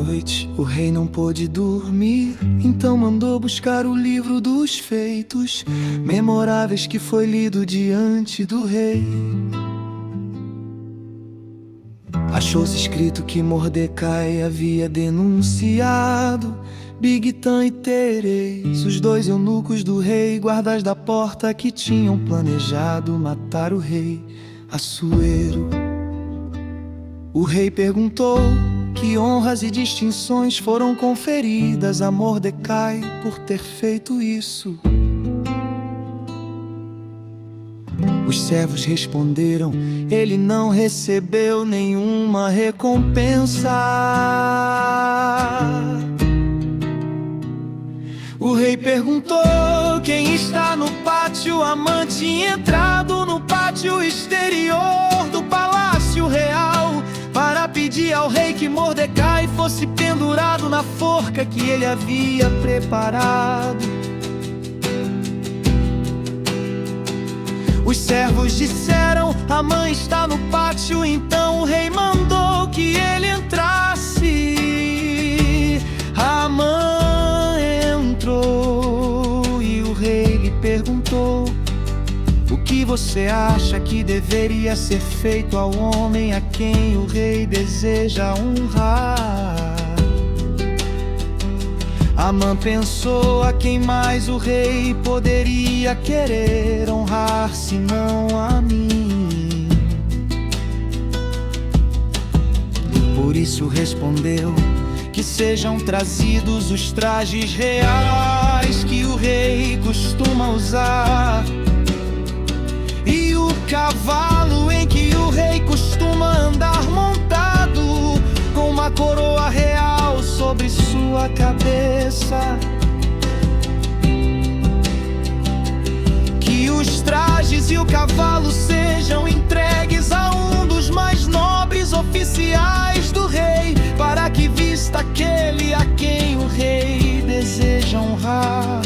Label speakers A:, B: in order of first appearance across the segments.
A: noite o rei não pôde dormir, então mandou buscar o livro dos feitos memoráveis que foi lido diante do rei. Achou-se escrito que Mordecai havia denunciado Bigtan e Tereis, os dois eunucos do rei, guardas da porta, que tinham planejado matar o rei Assuero. O rei perguntou que honras e distinções foram conferidas a Mordecai por ter feito isso. Os servos responderam: ele não recebeu nenhuma recompensa. O rei perguntou: quem está no pátio? Amã tinha entrado no pátio exterior do palácio real para pedir ao rei que Mordecai fosse pendurado na forca que ele havia preparado. Os servos disseram: Amã está no pátio. Então o rei mandou que ele entrasse. Amã entrou e o rei lhe perguntou: o que você acha que deveria ser feito ao homem a quem o rei deseja honrar? Amã pensou: a quem mais o rei poderia querer honrar senão a mim? Por isso respondeu: que sejam trazidos os trajes reais que o rei costuma usar, e o cavalo em que o rei costuma andar montado, com uma coroa real sobre sua cabeça. Que os trajes e o cavalo sejam entregues a um dos mais nobres oficiais do rei, para que vista aquele a quem o rei deseja honrar.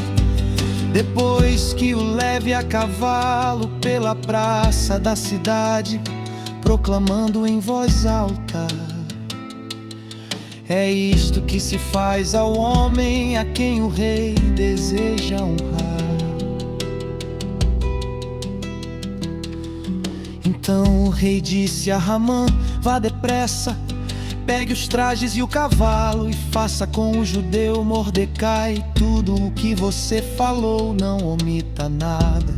A: Depois que o leve a cavalo pela praça da cidade, proclamando em voz alta: é isto que se faz ao homem a quem o rei deseja honrar. Então o rei disse a Amã: vá depressa, pegue os trajes e o cavalo e faça com o judeu Mordecai tudo o que você falou, não omita nada.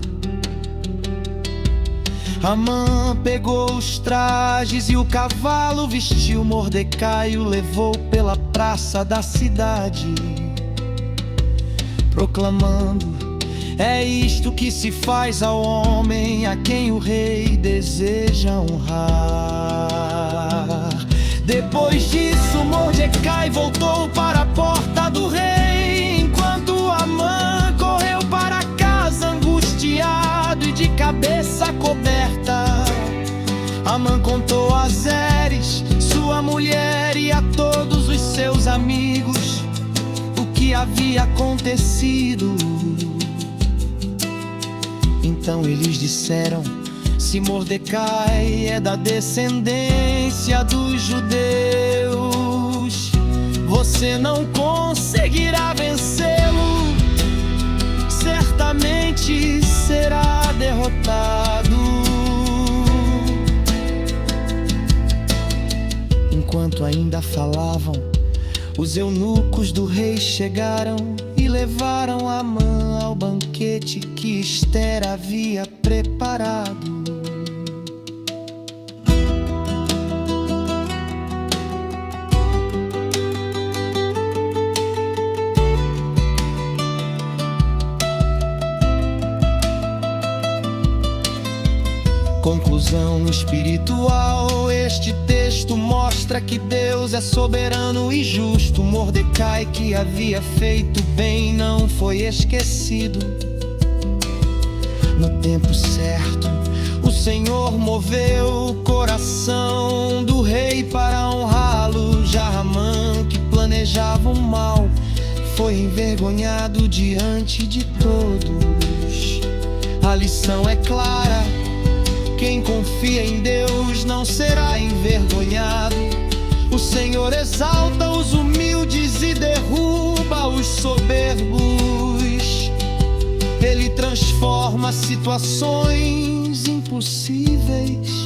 A: Amã pegou os trajes e o cavalo, vestiu Mordecai e o levou pela praça da cidade, proclamando: é isto que se faz ao homem a quem o rei deseja honrar. Depois disso, Mordecai voltou para a porta do rei, enquanto Amã correu para casa angustiado e de cabeça coberta. Amã contou a Zeres, sua mulher, e a todos os seus amigos o que havia acontecido. Então eles disseram: se Mordecai é da descendência dos judeus, você não conseguirá vencê-lo, certamente será derrotado. Enquanto ainda falavam, os eunucos do rei chegaram e levaram Amã ao banquete que Ester havia preparado. Conclusão espiritual: este texto mostra que Deus é soberano e justo. Mordecai, que havia feito bem, não foi esquecido. No tempo certo, o Senhor moveu o coração do rei para honrá-lo. Já Amã, que planejava o mal, foi envergonhado diante de todos. A lição é clara: quem confia em Deus não será envergonhado. O Senhor exalta os humildes e derruba os soberbos. Ele transforma situações impossíveis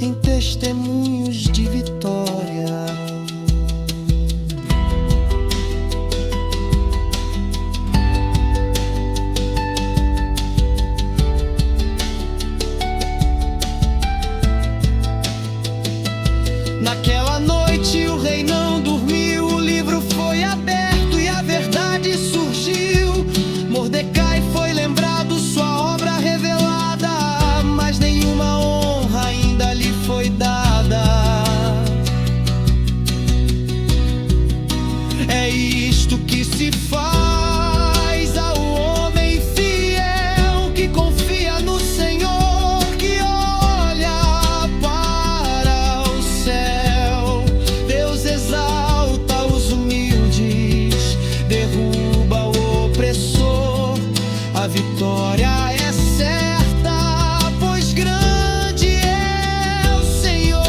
A: em testemunhos de vitória. Naquela noite o rei não dormiu, o livro foi aberto e a verdade surgiu. Mordecai foi lembrado, sua obra revelada, mas nenhuma honra ainda lhe foi dada. É isto que se faz ao homem fiel que confia no Senhor, que olha para o céu. Deus exalta os humildes, derruba o opressor. A vitória é certa, pois grande é o Senhor.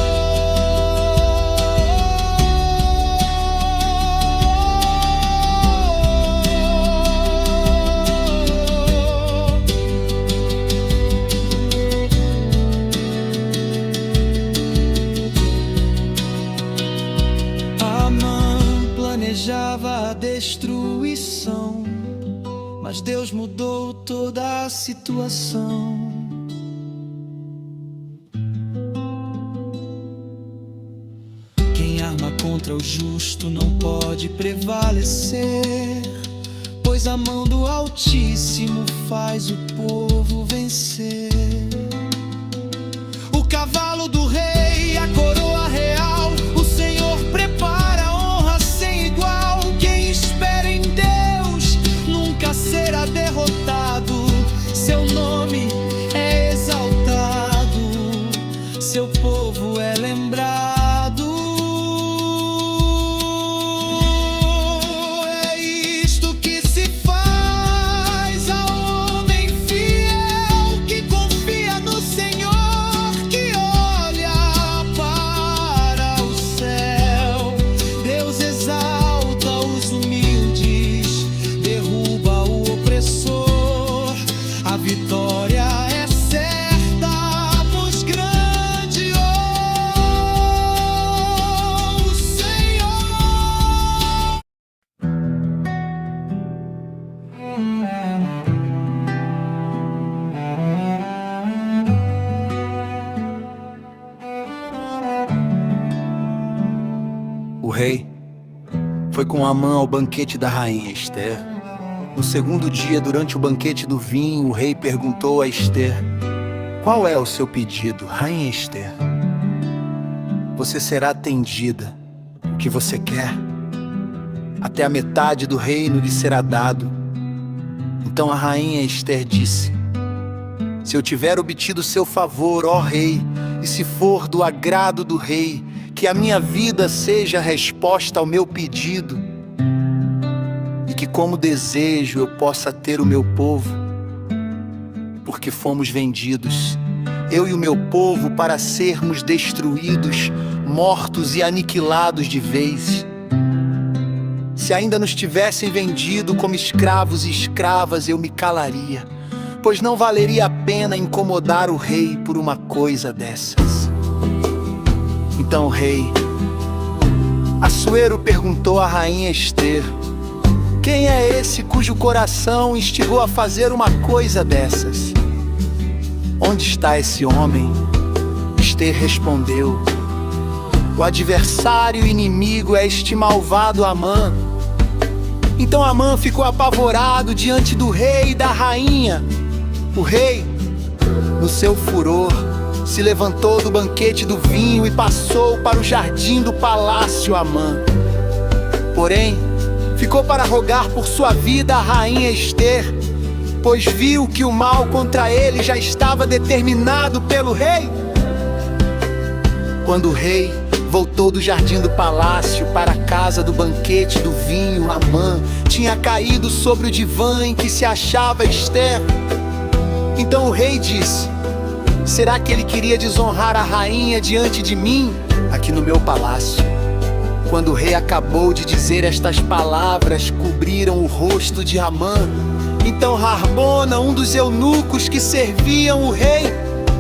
A: Amã planejava a destruição, mas Deus mudou toda a situação. Quem arma contra o justo não pode prevalecer, pois a mão do Altíssimo faz o povo vencer. O cavalo do rei, a coroa real, o Senhor prepara honra sem igual. Quem espera em Deus nunca será derrotado. Seu nome é exaltado, seu povo é lembrado. É isto que se faz ao homem fiel que confia no Senhor, que olha para o céu. Deus exalta os humildes, derruba o opressor. A vitória é certa, pois grande é o Senhor.
B: O rei foi com Amã ao banquete da rainha Ester. No segundo dia, durante o banquete do vinho, o rei perguntou a Ester: qual é o seu pedido, rainha Ester? Você será atendida. O que você quer? Até a metade do reino lhe será dado. Então a rainha Ester disse: se eu tiver obtido seu favor, ó rei, e se for do agrado do rei, que a minha vida seja a resposta ao meu pedido, e que como desejo eu possa ter o meu povo, porque fomos vendidos, eu e o meu povo, para sermos destruídos, mortos e aniquilados de vez. Se ainda nos tivessem vendido como escravos e escravas, eu me calaria, pois não valeria a pena incomodar o rei por uma coisa dessas. Então o rei Assuero perguntou à rainha Ester: quem é esse cujo coração instigou a fazer uma coisa dessas? Onde está esse homem? Ester respondeu: o adversário e inimigo é este malvado Amã. Então Amã ficou apavorado diante do rei e da rainha. O rei, no seu furor, se levantou do banquete do vinho e passou para o jardim do palácio Amã. Porém, ficou para rogar por sua vida a rainha Ester, pois viu que o mal contra ele já estava determinado pelo rei. Quando o rei voltou do jardim do palácio para a casa do banquete do vinho, Amã tinha caído sobre o divã em que se achava Ester. Então o rei disse: Será que ele queria desonrar a rainha diante de mim, aqui no meu palácio? Quando o rei acabou de dizer estas palavras, cobriram o rosto de Amã. Então Harbona, um dos eunucos que serviam o rei,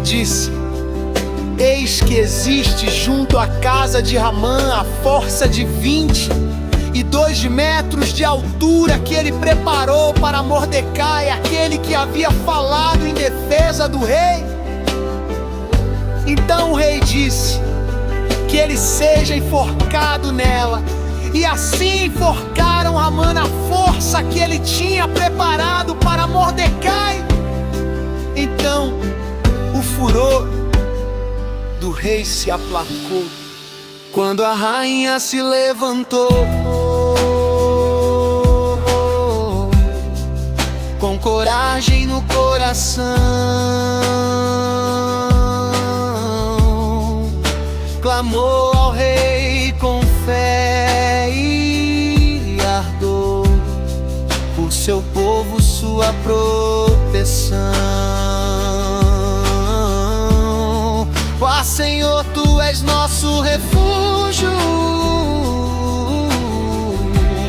B: disse: eis que existe junto à casa de Amã a força de 22 metros de altura que ele preparou para Mordecai, aquele que havia falado em defesa do rei. Então o rei disse que ele seja enforcado nela. E assim enforcaram Amã na força que ele tinha preparado para Mordecai. Então o furor do rei se aplacou quando a rainha se levantou, com coragem no coração, clamou ao rei com fé e ardor, por seu povo sua proteção. Ó Senhor, Tu és nosso refúgio,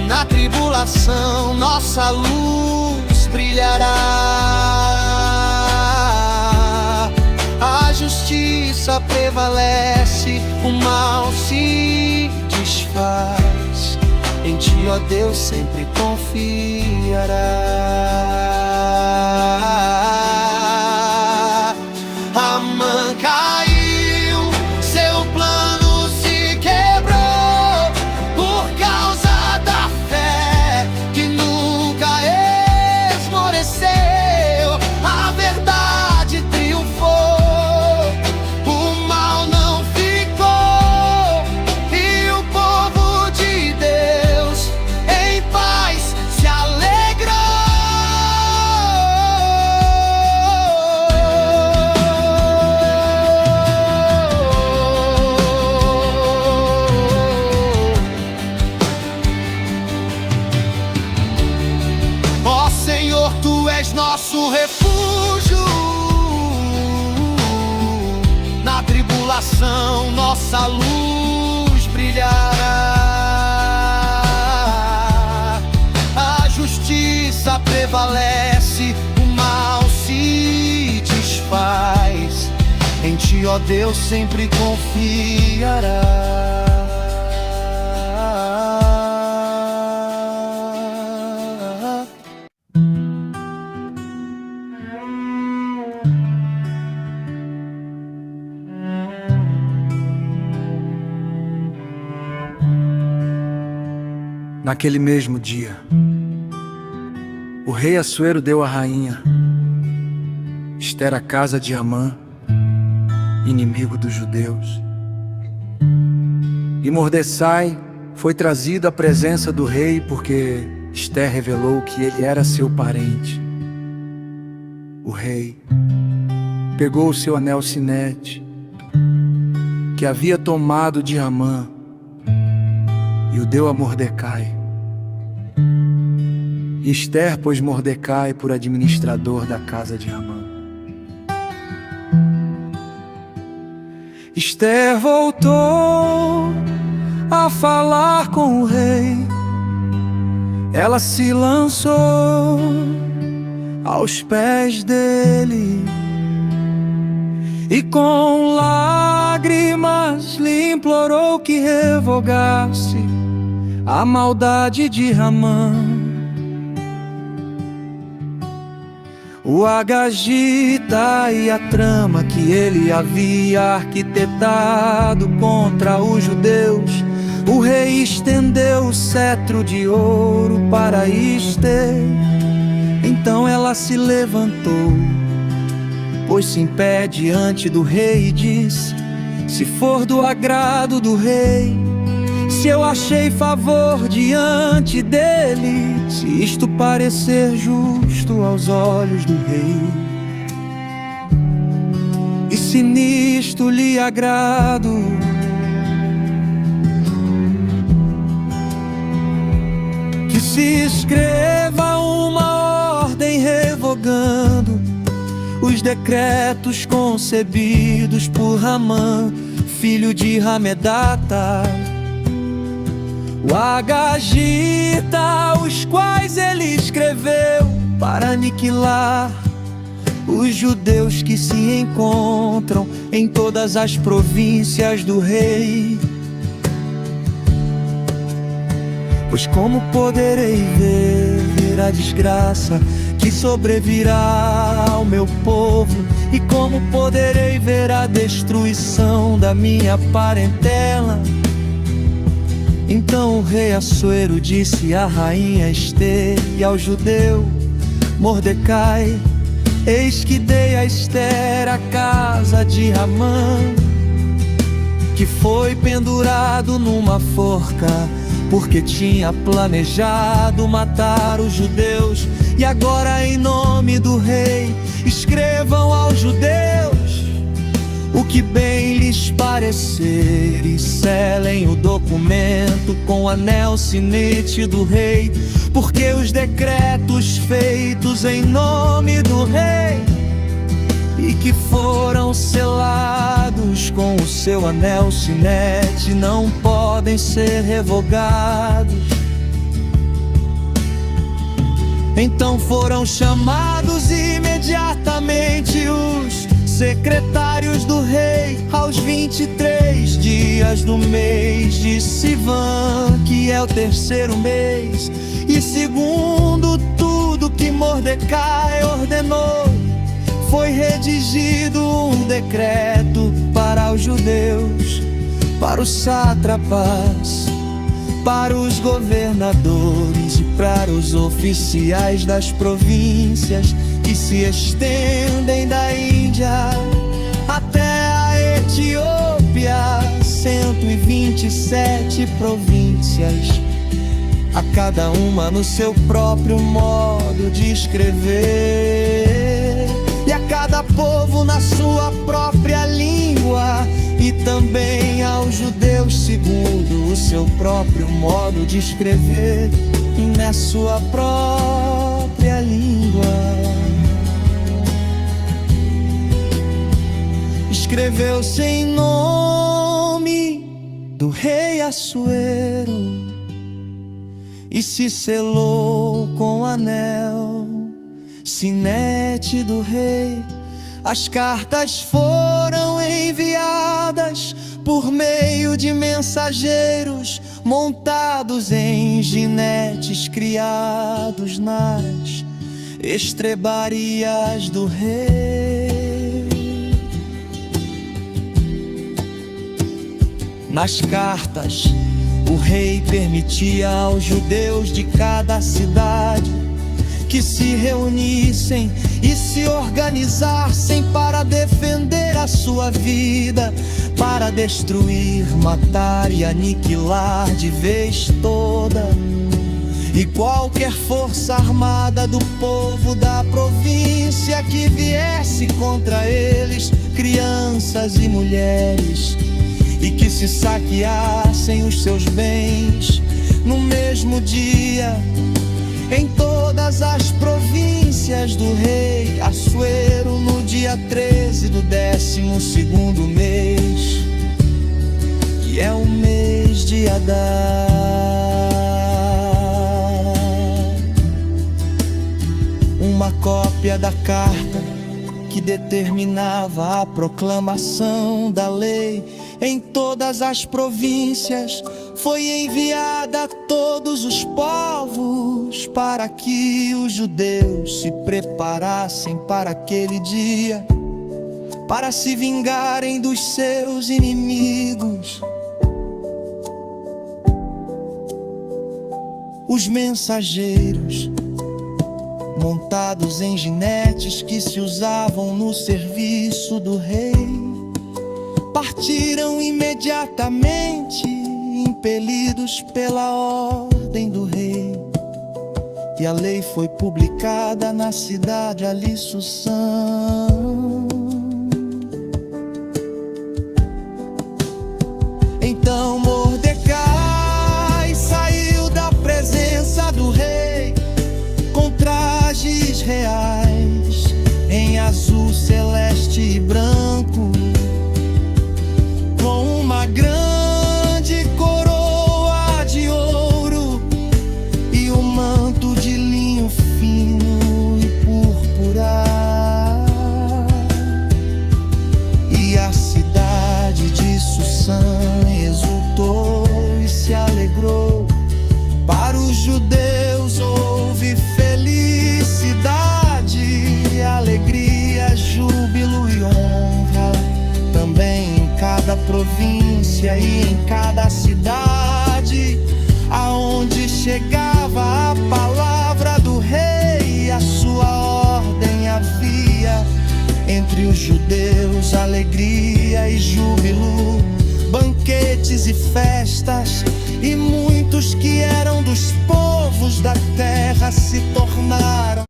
B: na tribulação nossa luz brilhará. A justiça prevalece, o mal se desfaz. Em Ti, ó Deus, sempre confiará. Amã caiu, seu plano se quebrou, por causa da fé que nunca esmoreceu. A verdade triunfou, o mal não ficou, e o povo de Deus em paz se alegrou. Ó Senhor, Tu és nosso refúgio, na tribulação nossa luz brilhará. A justiça prevalece, o mal se desfaz. Em Ti, ó Deus, sempre confiará.
A: Naquele mesmo dia, o rei Assuero deu à rainha Ester a casa de Amã, inimigo dos judeus. E Mordecai foi trazido à presença do rei porque Ester revelou que ele era seu parente. O rei pegou o seu anel sinete que havia tomado de Amã e o deu a Mordecai. Ester pôs Mordecai por administrador da casa de Amã. Ester voltou a falar com o rei. Ela se lançou aos pés dele e com lágrimas lhe implorou que revogasse a maldade de Amã. O agagita e a trama que ele havia arquitetado contra os judeus, o rei estendeu o cetro de ouro para Ester. Então ela se levantou, pôs-se em pé diante do rei e disse: se for do agrado do rei, se eu achei favor diante dele, se isto parecer justo aos olhos do rei, e se nisto lhe agrado, que se escreva uma ordem revogando os decretos concebidos por Ramã, filho de Hamedata, o Agagita, os quais ele escreveu para aniquilar os judeus que se encontram em todas as províncias do rei. Pois como poderei ver a desgraça que sobrevirá ao meu povo? E como poderei ver a destruição da minha parentela? Então o rei Assuero disse à rainha Ester e ao judeu Mordecai: eis que dei a Ester a casa de Ramã, que foi pendurado numa forca, porque tinha planejado matar os judeus. E agora, em nome do rei, escrevam aos judeus o que bem lhes parecer, e selem o documento com o anel sinete do rei, porque os decretos feitos em nome do rei e que foram selados com o seu anel sinete não podem ser revogados. Então foram chamados imediatamente os secretários do rei aos 23 dias do mês de Sivan, que é o terceiro mês, e segundo tudo que Mordecai ordenou, foi redigido um decreto para os judeus, para os sátrapas, para os governadores e para os oficiais das províncias que se estendem da Índia até a Etiópia, 127 províncias, a cada uma no seu próprio modo de escrever, e a cada povo na sua própria língua, e também aos judeus segundo o seu próprio modo de escrever e na sua própria língua. Escreveu-se em nome do rei Assuero e se selou com o anel sinete do rei. As cartas foram enviadas por meio de mensageiros montados em jinetes criados nas estrebarias do rei. Nas cartas, o rei permitia aos judeus de cada cidade que se reunissem e se organizassem para defender a sua vida, para destruir, matar e aniquilar de vez toda e qualquer força armada do povo da província que viesse contra eles, crianças e mulheres, e que se saqueassem os seus bens no mesmo dia em todas as províncias do rei Assuero, no dia 13 do 12º mês, que é o mês de Adar. Uma cópia da carta que determinava a proclamação da lei em todas as províncias foi enviada a todos os povos, para que os judeus se preparassem para aquele dia, para se vingarem dos seus inimigos. Os mensageiros, montados em jinetes que se usavam no serviço do rei, partiram imediatamente, impelidos pela ordem do rei. E a lei foi publicada na cidade ali Sussã. Então Mordecai saiu da presença do rei com trajes reais em azul celeste e branco, com uma grande coroa de ouro e um manto de linho fino e púrpura. E a cidade de Susã exultou e se alegrou. Para os judeus houve felicidade, alegria, júbilo e honra, também em cada província e em cada cidade, aonde chegava a palavra do rei, a sua ordem havia. Entre os judeus alegria e júbilo, banquetes e festas, e muitos que eram dos povos da terra se tornaram.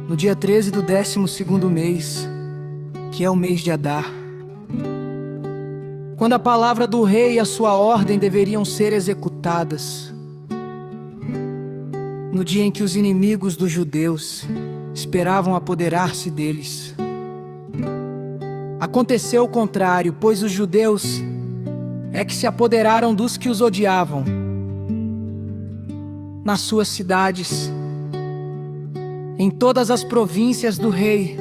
C: No dia 13 do 12º mês, que é o mês de Adar, quando a palavra do rei e a sua ordem deveriam ser executadas, no dia em que os inimigos dos judeus esperavam apoderar-se deles, aconteceu o contrário, pois os judeus é que se apoderaram dos que os odiavam. Nas suas cidades, em todas as províncias do rei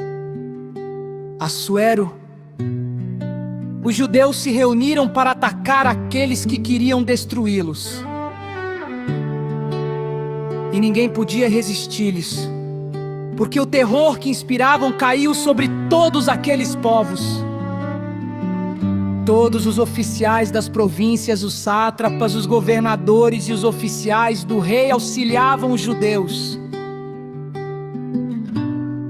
C: Assuero, os judeus se reuniram para atacar aqueles que queriam destruí-los. E ninguém podia resistir-lhes, porque o terror que inspiravam caiu sobre todos aqueles povos. Todos os oficiais das províncias, os sátrapas, os governadores e os oficiais do rei auxiliavam os judeus,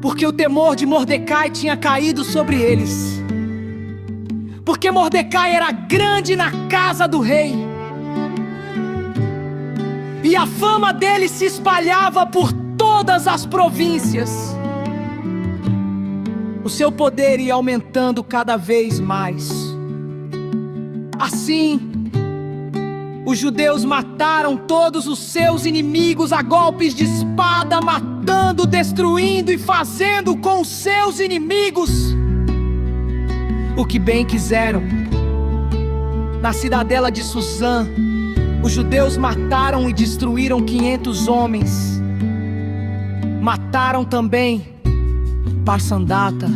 C: porque o temor de Mordecai tinha caído sobre eles, porque Mordecai era grande na casa do rei, e a fama dele se espalhava por todas as províncias. O seu poder ia aumentando cada vez mais. Assim, os judeus mataram todos os seus inimigos a golpes de espada, matando, destruindo e fazendo com os seus inimigos o que bem quiseram. Na cidadela de Susã, os judeus mataram e destruíram 500 homens. Mataram também Parsandata,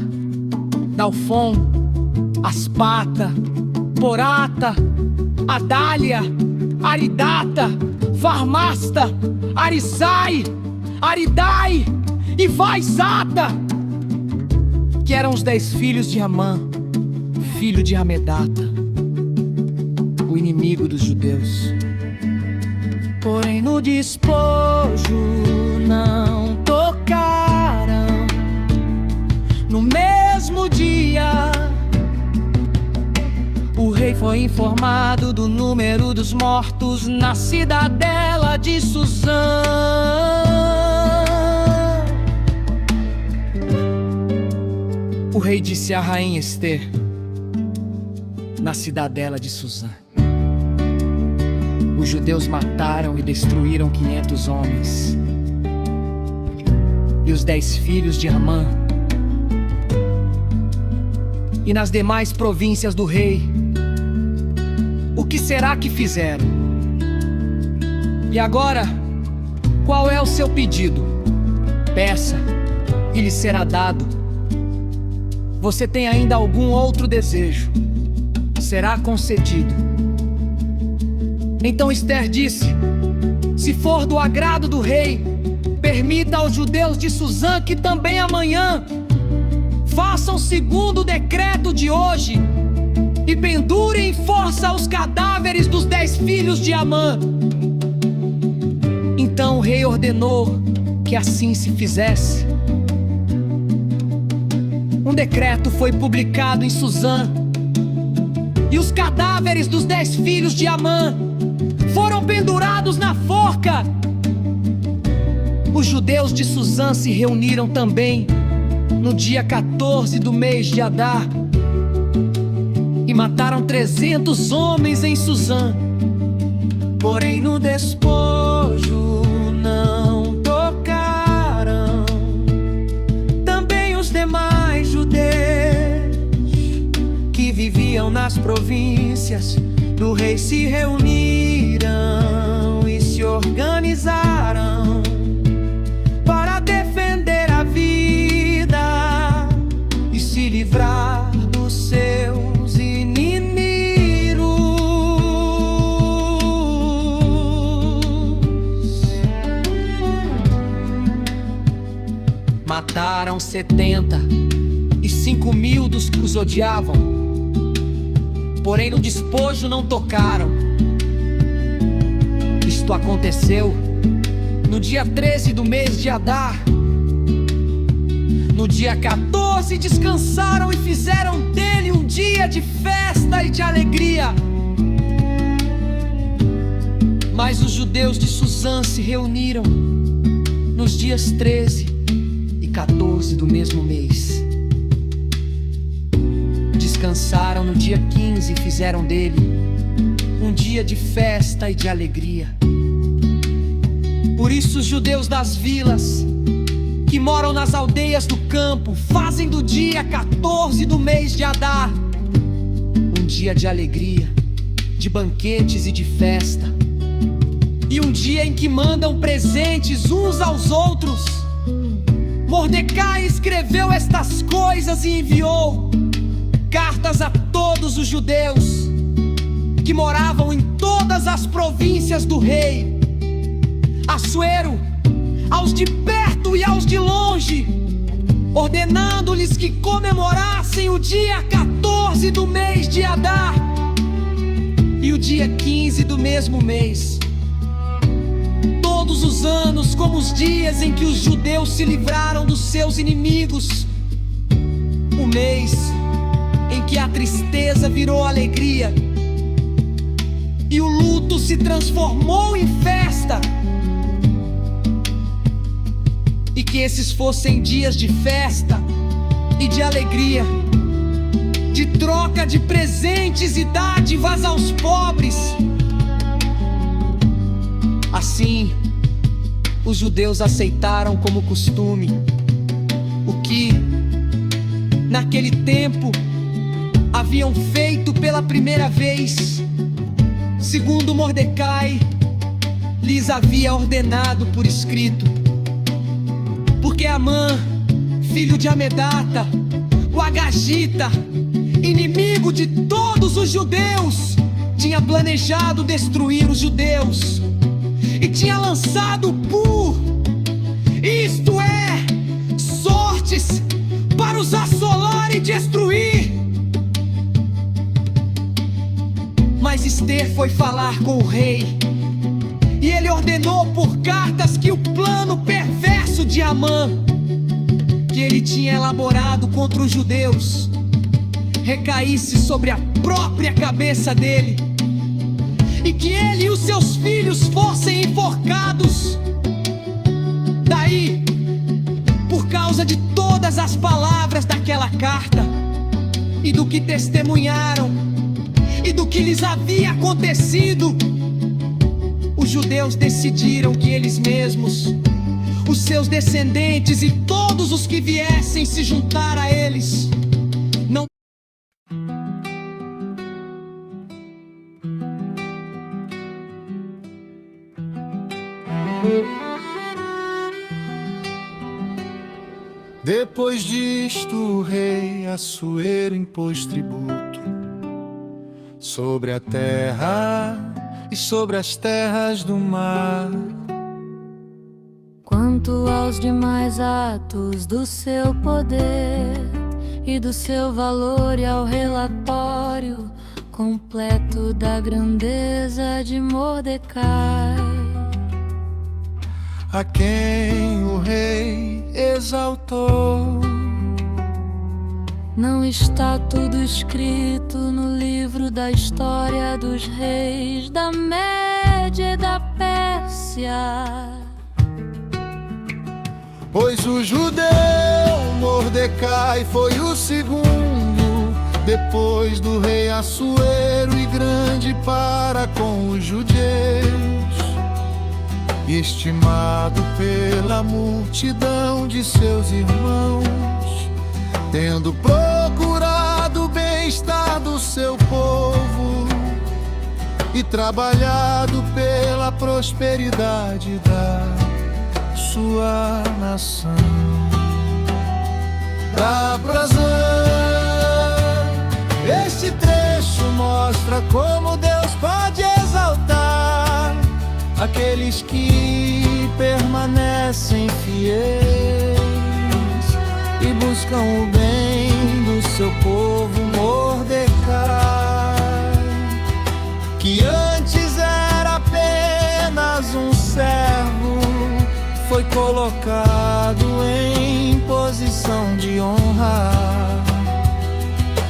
C: Dalfon, Aspata, Porata, Adália, Aridata, Farmasta, Arisai, Aridai e Vaizata, que eram os 10 filhos de Amã, filho de Amedata, o inimigo dos judeus. Porém no despojo não tocaram. No mesmo dia, o rei foi informado do número dos mortos na cidadela de Susã. O rei disse à rainha Ester, na cidadela de Susã: os judeus mataram e destruíram 500 homens, e os 10 filhos de Amã. E nas demais províncias do rei, o que será que fizeram? E agora, qual é o seu pedido? Peça, e lhe será dado. Você tem ainda algum outro desejo? Será concedido. Então Ester disse: se for do agrado do rei, permita aos judeus de Susã que também amanhã façam segundo o decreto de hoje e pendurem em força os cadáveres dos 10 filhos de Amã. Então o rei ordenou que assim se fizesse. Um decreto foi publicado em Susã, e os cadáveres dos 10 filhos de Amã foram pendurados na forca. Os judeus de Susã se reuniram também no dia 14 do mês de Adar e Mataram 300 homens em Suzã. Porém no despojo não tocaram. Também os demais judeus que viviam nas províncias do rei se reuniram e se organizaram para defender a vida e se livrar dos seus inimigos. Mataram 75.000 dos que os odiavam. Porém no despojo não tocaram. Isto aconteceu no dia 13 do mês de Adar. No dia 14 descansaram e fizeram dele um dia de festa e de alegria. Mas os judeus de Suzã se reuniram nos dias 13 e 14 do mesmo mês. Descansaram no dia 15 e fizeram dele um dia de festa e de alegria. Por isso os judeus das vilas, que moram nas aldeias do campo, fazem do dia 14 do mês de Adar um dia de alegria, de banquetes e de festa, e um dia em que mandam presentes uns aos outros. Mordecai escreveu estas coisas e enviou cartas a todos os judeus que moravam em todas as províncias do rei Assuero, aos de perto e aos de longe, ordenando-lhes que comemorassem o dia 14 do mês de Adar e o dia 15 do mesmo mês, todos os anos como os dias em que os judeus se livraram dos seus inimigos, o mês em que a tristeza virou alegria e o luto se transformou em festa, e que esses fossem dias de festa e de alegria, de troca de presentes e dádivas aos pobres. Assim, os judeus aceitaram como costume o que, naquele tempo, haviam feito pela primeira vez, segundo Mordecai lhes havia ordenado por escrito. Porque Amã, filho de Amedata, o Agagita, inimigo de todos os judeus, tinha planejado destruir os judeus e tinha lançado isto é, sortes, para os assolar e destruir. Mas Ester foi falar com o rei, e ele ordenou por cartas que o plano perverso de Amã, que ele tinha elaborado contra os judeus, recaísse sobre a própria cabeça dele, e que ele e os seus filhos fossem enforcados. Daí, por causa de todas as palavras daquela carta, e do que testemunharam, e do que lhes havia acontecido, os judeus decidiram que eles mesmos, os seus descendentes e todos os que viessem se juntar a eles, não
A: Depois disto o rei Assuero impôs tributo sobre a terra e sobre as terras do mar.
D: Quanto aos demais atos do seu poder e do seu valor, e ao relatório completo da grandeza de Mordecai,
A: a quem o rei exaltou,
D: não está tudo escrito no livro da história dos reis da Média e da Pérsia?
A: pois o judeu Mordecai foi o segundo depois do rei Assuero e grande para com os judeus, estimado pela multidão de seus irmãos, tendo procurado o bem-estar do seu povo e trabalhado pela prosperidade da sua nação. Da brasão, este trecho mostra como Deus pode exaltar aqueles que permanecem fiéis e buscam o bem do seu povo. Mordecai, que antes era apenas um servo, foi colocado em posição de honra,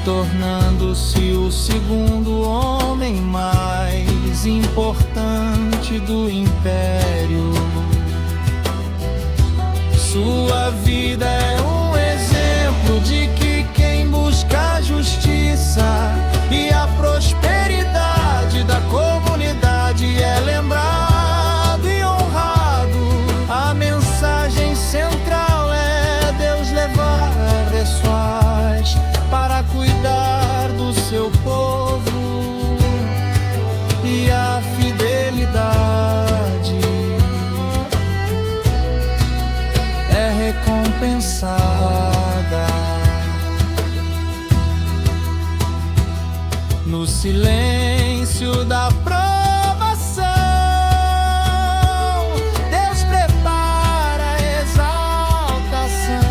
A: tornando-se o segundo homem mais importante do império. Sua vida é um exemplo de que quem busca a justiça e a prosperidade da comunidade é lembrado e honrado. A mensagem central é Deus levar pessoas para cuidar do seu povo, e a fidelidade é recompensada. No silêncio da provação, Deus prepara a exaltação.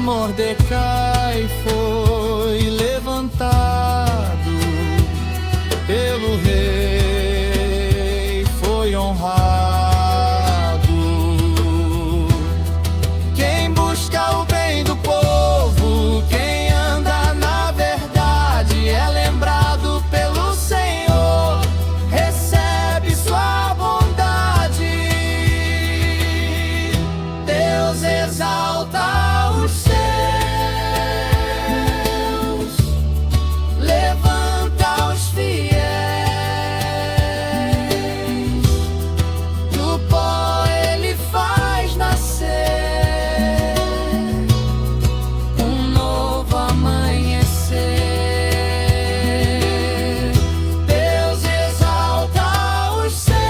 A: Mordecai foi levantado pelo rei, foi honrado. Quem busca o bem do povo, quem anda na verdade, é lembrado pelo Senhor, recebe sua bondade. Deus exalta os céus, levanta os fiéis, do pó ele faz nascer um novo amanhecer. Deus exalta os céus,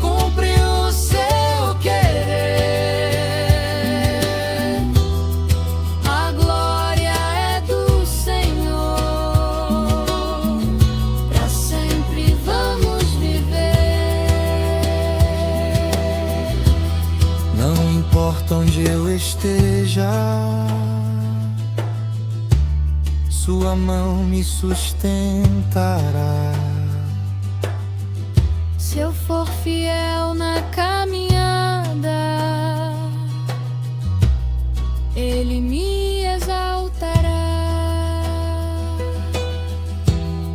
A: cumpre o seu querer. A glória é do Senhor, pra sempre vamos viver. Não importa onde eu esteja, sua mão me sustentará. Se eu for fiel na caminhada, Ele me exaltará.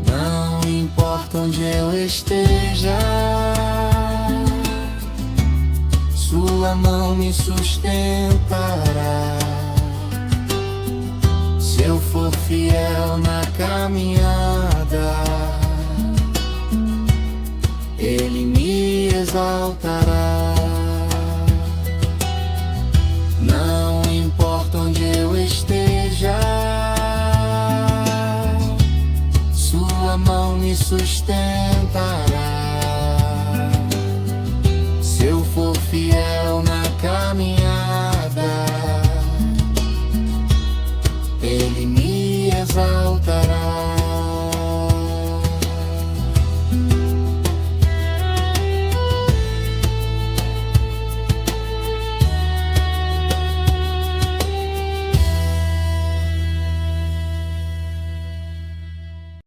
A: Não importa onde eu esteja, sua mão me sustentará. Se eu for fiel na caminhada, Ele me exaltará. Não importa onde eu esteja, sua mão me sustentará. Se eu for fiel na caminhada, Ele me exaltará.